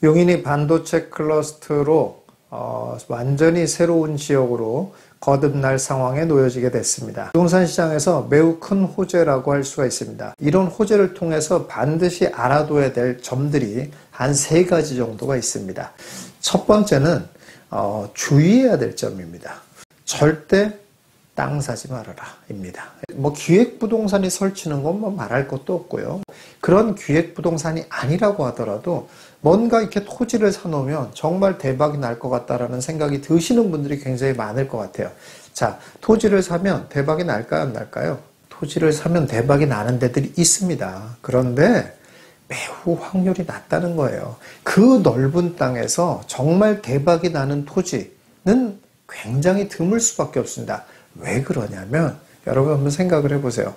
용인이 반도체 클러스터로 완전히 새로운 지역으로 거듭날 상황에 놓여지게 됐습니다. 부동산 시장에서 매우 큰 호재라고 할 수가 있습니다. 이런 호재를 통해서 반드시 알아둬야 될 점들이 한 3가지 정도가 있습니다. 첫 번째는 주의해야 될 점입니다. 절대 땅 사지 말아라 입니다. 기획부동산이 설치는 건 말할 것도 없고요. 그런 기획부동산이 아니라고 하더라도 뭔가 이렇게 토지를 사놓으면 정말 대박이 날 것 같다라는 생각이 드시는 분들이 굉장히 많을 것 같아요. 자, 토지를 사면 대박이 날까요, 안 날까요? 토지를 사면 대박이 나는 데들이 있습니다. 그런데 매우 확률이 낮다는 거예요. 그 넓은 땅에서 정말 대박이 나는 토지는 굉장히 드물 수밖에 없습니다. 왜 그러냐면 여러분 한번 생각을 해보세요.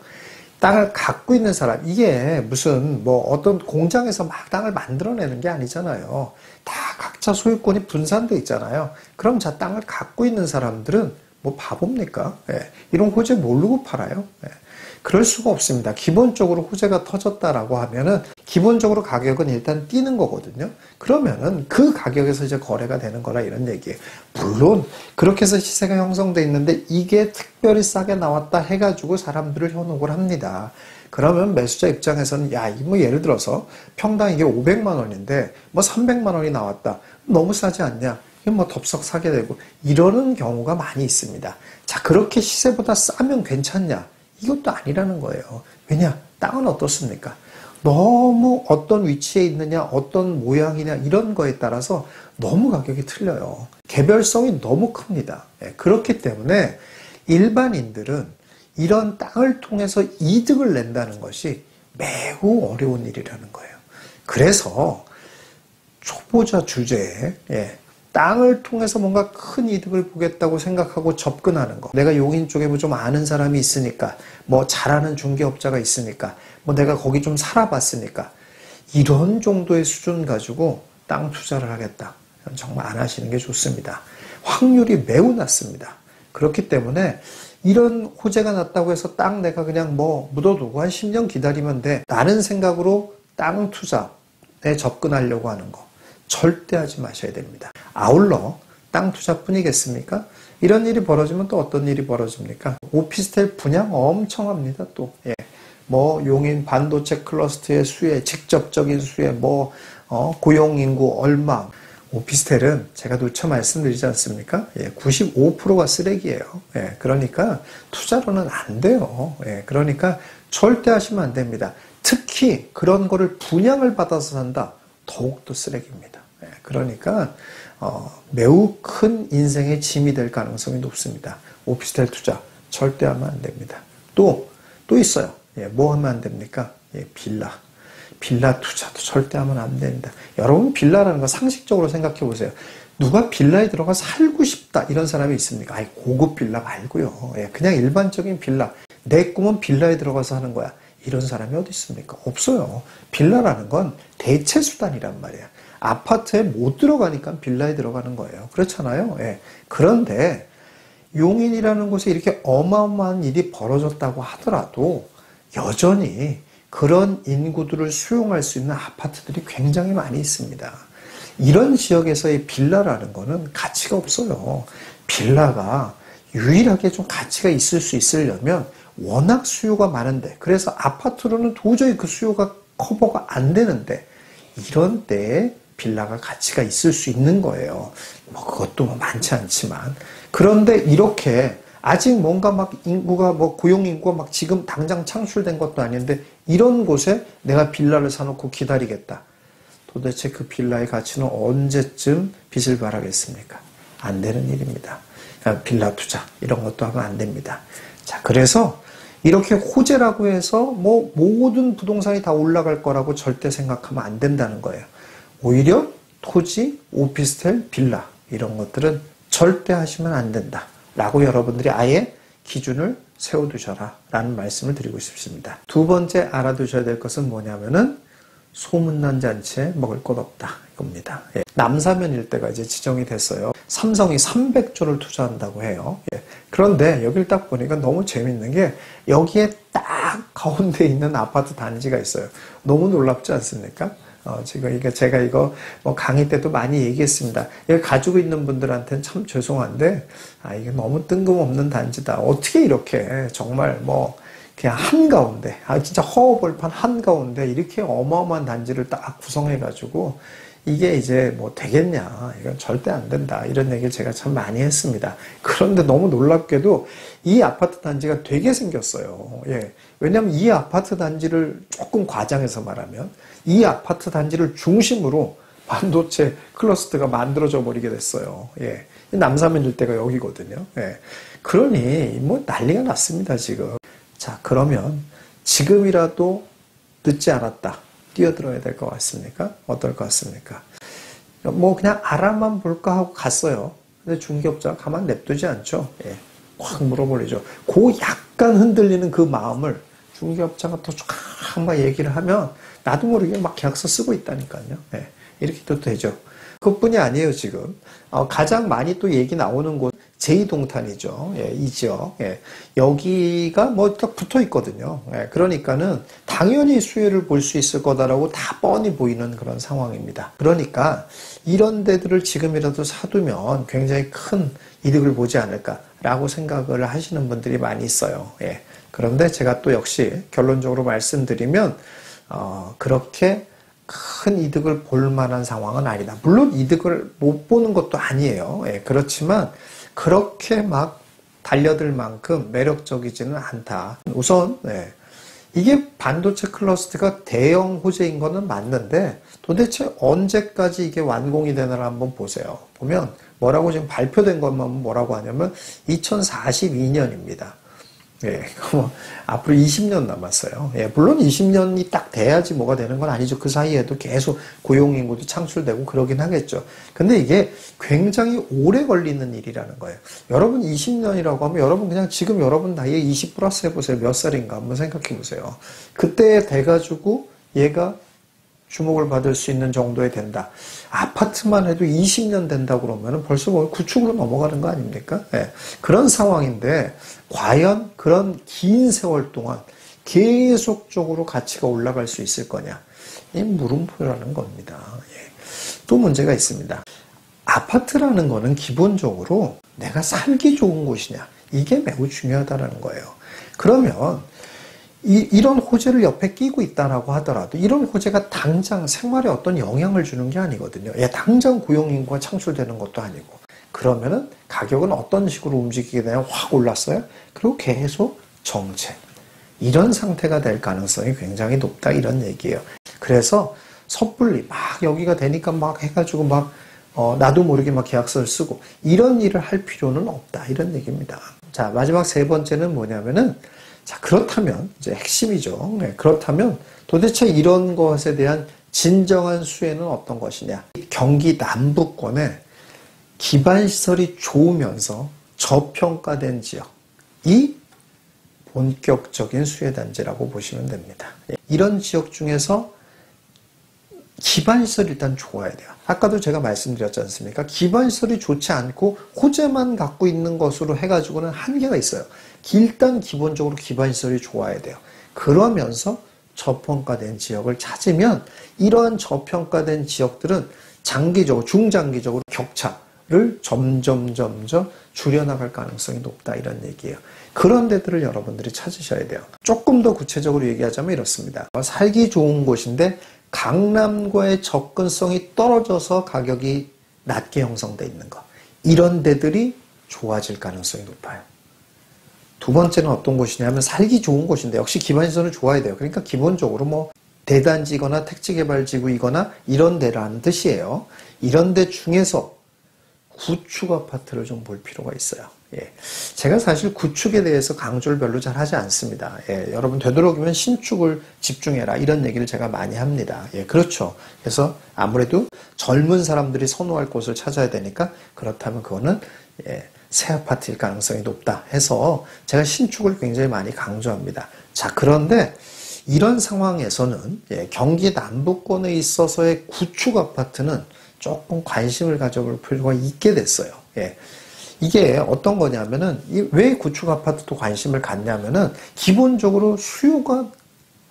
땅을 갖고 있는 사람, 이게 무슨 어떤 공장에서 막 땅을 만들어내는 게 아니잖아요. 다 각자 소유권이 분산돼 있잖아요. 그럼 자, 땅을 갖고 있는 사람들은 바보입니까? 이런 호재 모르고 팔아요? 그럴 수가 없습니다. 기본적으로 호재가 터졌다라고 하면은 기본적으로 가격은 일단 뛰는 거거든요. 그러면은 그 가격에서 이제 거래가 되는 거라 이런 얘기예요. 물론 그렇게 해서 시세가 형성돼 있는데 이게 특별히 싸게 나왔다 해가지고 사람들을 현혹을 합니다. 그러면 매수자 입장에서는 예를 들어서 평당 이게 500만 원인데 300만 원이 나왔다. 너무 싸지 않냐? 덥석 사게 되고 이러는 경우가 많이 있습니다. 자, 그렇게 시세보다 싸면 괜찮냐? 이것도 아니라는 거예요. 왜냐? 땅은 어떻습니까? 너무 어떤 위치에 있느냐, 어떤 모양이냐 이런 거에 따라서 너무 가격이 틀려요. 개별성이 너무 큽니다. 그렇기 때문에 일반인들은 이런 땅을 통해서 이득을 낸다는 것이 매우 어려운 일이라는 거예요. 그래서 초보자 주제에 땅을 통해서 뭔가 큰 이득을 보겠다고 생각하고 접근하는 거. 내가 용인 쪽에 좀 아는 사람이 있으니까, 잘하는 중개업자가 있으니까, 내가 거기 좀 살아봤으니까, 이런 정도의 수준 가지고 땅 투자를 하겠다. 정말 안 하시는 게 좋습니다. 확률이 매우 낮습니다. 그렇기 때문에 이런 호재가 났다고 해서 땅 내가 그냥 묻어두고 한 10년 기다리면 돼. 라는 생각으로 땅 투자에 접근하려고 하는 거. 절대 하지 마셔야 됩니다. 아울러 땅 투자뿐이겠습니까? 이런 일이 벌어지면 또 어떤 일이 벌어집니까? 오피스텔 분양 엄청 합니다. 또 용인 반도체 클러스터의 수혜, 직접적인 수혜, 고용인구 얼마. 오피스텔은 제가 누차 말씀드리지 않습니까? 95%가 쓰레기예요. 그러니까 투자로는 안 돼요. 그러니까 절대 하시면 안 됩니다. 특히 그런 거를 분양을 받아서 산다. 더욱더 쓰레기입니다. 그러니까 매우 큰 인생의 짐이 될 가능성이 높습니다. 오피스텔 투자 절대 하면 안 됩니다. 또 있어요. 뭐 하면 안 됩니까? 빌라 투자도 절대 하면 안 됩니다. 여러분 빌라라는 거 상식적으로 생각해 보세요. 누가 빌라에 들어가 살고 싶다 이런 사람이 있습니까? 고급 빌라 말고요. 그냥 일반적인 빌라. 내 꿈은 빌라에 들어가서 하는 거야. 이런 사람이 어디 있습니까? 없어요. 빌라라는 건 대체 수단이란 말이에요. 아파트에 못 들어가니까 빌라에 들어가는 거예요. 그렇잖아요. 그런데 용인이라는 곳에 이렇게 어마어마한 일이 벌어졌다고 하더라도 여전히 그런 인구들을 수용할 수 있는 아파트들이 굉장히 많이 있습니다. 이런 지역에서의 빌라라는 거는 가치가 없어요. 빌라가 유일하게 좀 가치가 있을 수 있으려면 워낙 수요가 많은데, 그래서 아파트로는 도저히 그 수요가 커버가 안 되는데, 이런 때에 빌라가 가치가 있을 수 있는 거예요. 그것도 많지 않지만. 그런데 이렇게 아직 뭔가 인구가 고용 인구가 지금 당장 창출된 것도 아닌데, 이런 곳에 내가 빌라를 사놓고 기다리겠다. 도대체 그 빌라의 가치는 언제쯤 빚을 발하겠습니까? 안 되는 일입니다. 빌라 투자 이런 것도 하면 안 됩니다. 자, 그래서 이렇게 호재라고 해서 모든 부동산이 다 올라갈 거라고 절대 생각하면 안 된다는 거예요. 오히려 토지, 오피스텔, 빌라 이런 것들은 절대 하시면 안 된다 라고 여러분들이 아예 기준을 세워두셔라 라는 말씀을 드리고 싶습니다. 두 번째 알아두셔야 될 것은 뭐냐면은 소문난 잔치에 먹을 것 없다 이겁니다. 남사면 일대가 이제 지정이 됐어요. 삼성이 300조를 투자한다고 해요. 그런데 여기를 딱 보니까 너무 재밌는 게 여기에 딱 가운데 있는 아파트 단지가 있어요. 너무 놀랍지 않습니까? 지금 이게 제가 이거 뭐 강의 때도 많이 얘기했습니다. 이거 가지고 있는 분들한테는 참 죄송한데, 이게 너무 뜬금없는 단지다. 어떻게 이렇게 정말 뭐 그냥 한가운데, 진짜 허허벌판 한가운데 이렇게 어마어마한 단지를 딱 구성해가지고 이게 이제 뭐 되겠냐. 이건 절대 안 된다. 이런 얘기를 제가 참 많이 했습니다. 그런데 너무 놀랍게도 이 아파트 단지가 되게 생겼어요. 예. 왜냐면 이 아파트 단지를 조금 과장해서 말하면 이 아파트 단지를 중심으로 반도체 클러스터가 만들어져 버리게 됐어요. 예. 남사면 일대가 여기거든요. 예. 그러니 뭐 난리가 났습니다, 지금. 자, 그러면 지금이라도 늦지 않았다. 뛰어들어야 될 것 같습니까? 어떨 것 같습니까? 뭐 그냥 알아만 볼까 하고 갔어요. 근데 중개업자가 가만 냅두지 않죠. 예. 확 물어버리죠. 그 약간 흔들리는 그 마음을 중개업자가 또 막 얘기를 하면 나도 모르게 막 계약서 쓰고 있다니까요. 예. 이렇게 또 되죠. 그것뿐이 아니에요, 지금. 가장 많이 또 얘기 나오는 곳, 제2동탄이죠. 예, 이 지역. 예, 여기가 뭐 딱 붙어 있거든요. 예, 그러니까는 당연히 수혜를 볼 수 있을 거다라고 다 뻔히 보이는 그런 상황입니다. 그러니까 이런 데들을 지금이라도 사두면 굉장히 큰 이득을 보지 않을까라고 생각을 하시는 분들이 많이 있어요. 예, 그런데 제가 또 역시 결론적으로 말씀드리면, 그렇게 큰 이득을 볼 만한 상황은 아니다. 물론 이득을 못 보는 것도 아니에요. 예, 그렇지만 그렇게 막 달려들 만큼 매력적이지는 않다. 우선 이게 반도체 클러스터가 대형 호재인 거는 맞는데 도대체 언제까지 이게 완공이 되나를 한번 보세요. 보면 뭐라고 지금 발표된 것만 뭐라고 하냐면 2042년입니다. 예, 뭐 앞으로 20년 남았어요. 예, 물론 20년이 딱 돼야지 뭐가 되는 건 아니죠. 그 사이에도 계속 고용인구도 창출되고 그러긴 하겠죠. 근데 이게 굉장히 오래 걸리는 일이라는 거예요. 여러분 20년이라고 하면 여러분 그냥 지금 여러분 나이에 20 플러스 해보세요. 몇 살인가 한번 생각해 보세요. 그때 돼가지고 얘가 주목을 받을 수 있는 정도에 된다. 아파트만 해도 20년 된다고 그러면 벌써 뭐 구축으로 넘어가는 거 아닙니까? 예. 그런 상황인데 과연 그런 긴 세월 동안 계속적으로 가치가 올라갈 수 있을 거냐? 이 물음표라는 겁니다. 예. 또 문제가 있습니다. 아파트라는 거는 기본적으로 내가 살기 좋은 곳이냐? 이게 매우 중요하다는 거예요. 그러면 이런 호재를 옆에 끼고 있다라고 하더라도 이런 호재가 당장 생활에 어떤 영향을 주는 게 아니거든요. 예, 당장 고용인구가 창출되는 것도 아니고. 그러면은 가격은 어떤 식으로 움직이게 되냐 확 올랐어요. 그리고 계속 정체. 이런 상태가 될 가능성이 굉장히 높다 이런 얘기예요. 그래서 섣불리 막 여기가 되니까 막 해가지고 막 나도 모르게 막 계약서를 쓰고 이런 일을 할 필요는 없다 이런 얘기입니다. 자, 마지막 세 번째는 뭐냐면은 자, 그렇다면, 이제 핵심이죠. 네, 그렇다면 도대체 이런 것에 대한 진정한 수혜는 어떤 것이냐. 경기 남부권에 기반시설이 좋으면서 저평가된 지역이 본격적인 수혜단지라고 보시면 됩니다. 이런 지역 중에서 기반시설이 일단 좋아야 돼요. 아까도 제가 말씀드렸지 않습니까? 기반시설이 좋지 않고 호재만 갖고 있는 것으로 해가지고는 한계가 있어요. 일단 기본적으로 기반시설이 좋아야 돼요. 그러면서 저평가된 지역을 찾으면 이러한 저평가된 지역들은 장기적으로, 중장기적으로 격차를 점점 줄여나갈 가능성이 높다 이런 얘기예요. 그런 데들을 여러분들이 찾으셔야 돼요. 조금 더 구체적으로 얘기하자면 이렇습니다. 살기 좋은 곳인데 강남과의 접근성이 떨어져서 가격이 낮게 형성되어 있는 것. 이런 데들이 좋아질 가능성이 높아요. 두 번째는 어떤 곳이냐면 살기 좋은 곳인데 역시 기반시설은 좋아야 돼요. 그러니까 기본적으로 뭐 대단지거나 택지개발지구이거나 이런 데라는 뜻이에요. 이런 데 중에서 구축 아파트를 좀 볼 필요가 있어요. 예. 제가 사실 구축에 대해서 강조를 별로 잘 하지 않습니다. 예. 여러분 되도록이면 신축을 집중해라 이런 얘기를 제가 많이 합니다. 예. 그렇죠. 그래서 아무래도 젊은 사람들이 선호할 곳을 찾아야 되니까 그렇다면 그거는 새 아파트일 가능성이 높다 해서 제가 신축을 굉장히 많이 강조합니다. 자, 그런데 이런 상황에서는 경기 남부권에 있어서의 구축 아파트는 조금 관심을 가져볼 필요가 있게 됐어요. 이게 어떤 거냐면은 왜 구축 아파트도 관심을 갖냐면은 기본적으로 수요가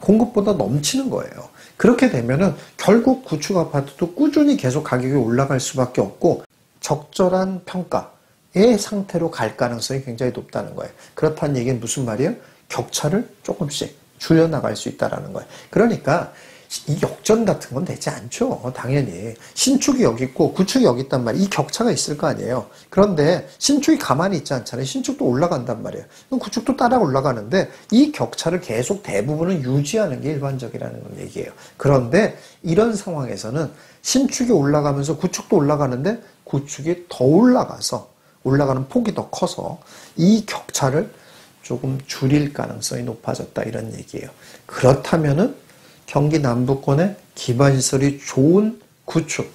공급보다 넘치는 거예요. 그렇게 되면은 결국 구축 아파트도 꾸준히 계속 가격이 올라갈 수밖에 없고 적절한 평가의 상태로 갈 가능성이 굉장히 높다는 거예요. 그렇다는 얘기는 무슨 말이에요? 격차를 조금씩 줄여나갈 수 있다는 거예요. 그러니까 이 역전 같은 건 되지 않죠. 당연히. 신축이 여기 있고 구축이 여기 있단 말이에요. 이 격차가 있을 거 아니에요. 그런데 신축이 가만히 있지 않잖아요. 신축도 올라간단 말이에요. 그럼 구축도 따라 올라가는데 이 격차를 계속 대부분은 유지하는 게 일반적이라는 얘기예요. 그런데 이런 상황에서는 신축이 올라가면서 구축도 올라가는데 구축이 더 올라가서 올라가는 폭이 더 커서 이 격차를 조금 줄일 가능성이 높아졌다 이런 얘기예요. 그렇다면은 경기 남부권의 기반시설이 좋은 구축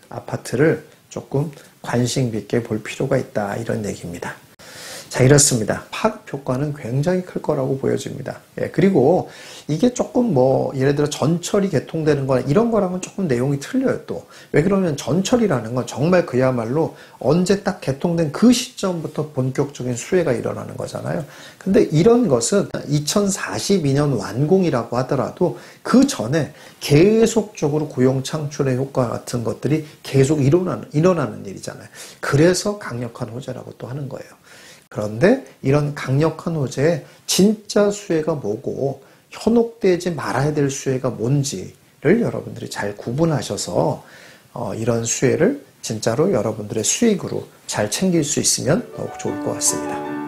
아파트를 조금 관심 있게 볼 필요가 있다 이런 얘기입니다. 자, 이렇습니다. 파급 효과는 굉장히 클 거라고 보여집니다. 예, 그리고 이게 조금 예를 들어 전철이 개통되는 거나 이런 거랑은 조금 내용이 틀려요, 또. 왜 그러면 전철이라는 건 정말 그야말로 언제 딱 개통된 그 시점부터 본격적인 수혜가 일어나는 거잖아요. 근데 이런 것은 2042년 완공이라고 하더라도 그 전에 계속적으로 고용 창출의 효과 같은 것들이 계속 일어나는 일이잖아요. 그래서 강력한 호재라고 또 하는 거예요. 그런데 이런 강력한 호재의 진짜 수혜가 뭐고 현혹되지 말아야 될 수혜가 뭔지를 여러분들이 잘 구분하셔서 이런 수혜를 진짜로 여러분들의 수익으로 잘 챙길 수 있으면 더욱 좋을 것 같습니다.